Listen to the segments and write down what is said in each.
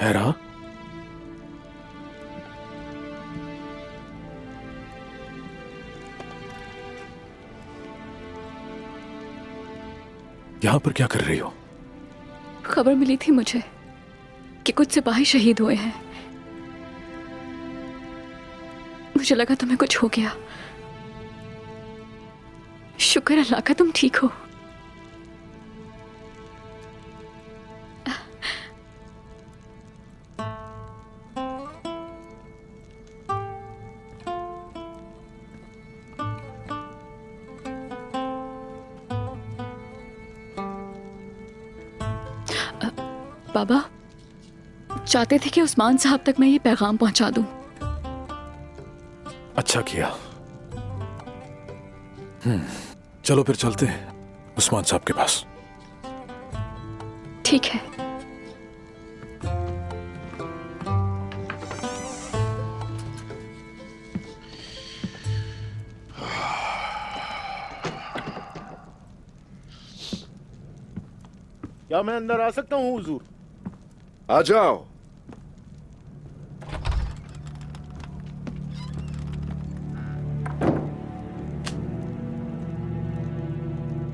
हैरा, यहां पर क्या कर रही हो? खबर मिली थी मुझे कि कुछ सिपाही शहीद हुए हैं। मुझे लगा तुम्हें कुछ हो गया। शुक्र अल्लाह का तुम ठीक हो। बाबा चाहते थे कि उस्मान साहब तक मैं ये पैगाम पहुंचा दूं। अच्छा किया। चलो फिर चलते हैं उस्मान साहब के पास। ठीक है। क्या मैं अंदर आ सकता हूँ हुजूर? आ जाओ।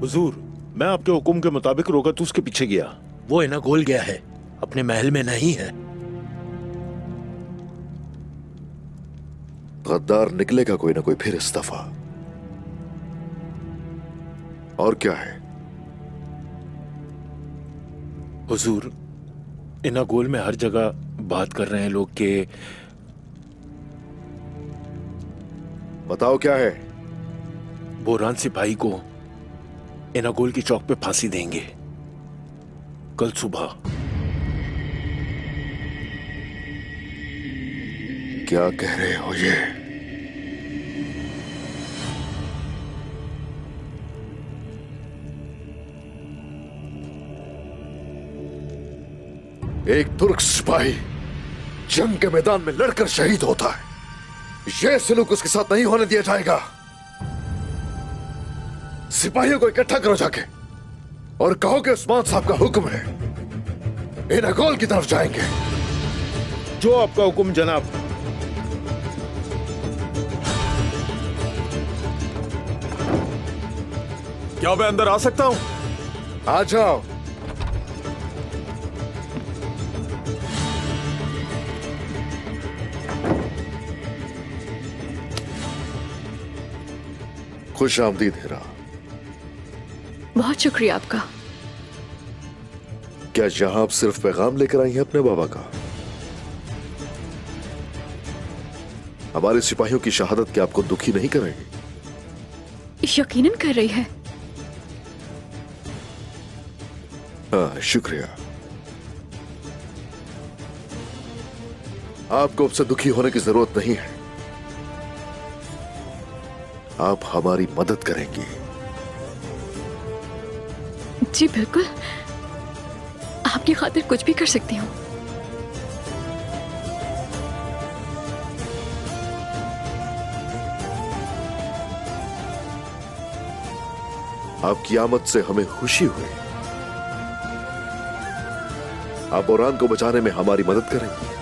हुजूर, मैं आपके हुक्म के मुताबिक रोगत उसके पीछे गया। वो इना गोल गया है, अपने महल में नहीं है। गद्दार निकलेगा कोई ना कोई फिर इस दफा। और क्या है? हुजूर, इना गोल में हर जगह बात कर रहे हैं लोग के। बताओ क्या है? बोरान सिपाही को इनागोल की चौक पे फांसी देंगे कल सुबह। क्या कह रहे हो ये? एक तुर्क सिपाही जंग के मैदान में लड़कर शहीद होता है, यह सलूक उसके साथ नहीं होने दिया जाएगा। सिपाहियों को इकट्ठा करो जाके और कहो कि उस्मान साहब का हुक्म है, इनागोल की तरफ जाएंगे। जो आपका हुक्म जनाब। क्या मैं अंदर आ सकता हूं? आ जाओ। खुश आमदीद हेरा। बहुत शुक्रिया आपका। क्या यहां आप सिर्फ पैगाम लेकर आई हैं अपने बाबा का? हमारे सिपाहियों की शहादत क्या आपको दुखी नहीं करेगी? यकीनन कर रही है। हाँ, शुक्रिया। आपको अब से दुखी होने की जरूरत नहीं है। आप हमारी मदद करेंगी। जी बिल्कुल, आपकी खातिर कुछ भी कर सकती हूँ। आपकी आमद से हमें खुशी हुई। आप बोरान को बचाने में हमारी मदद करेंगी।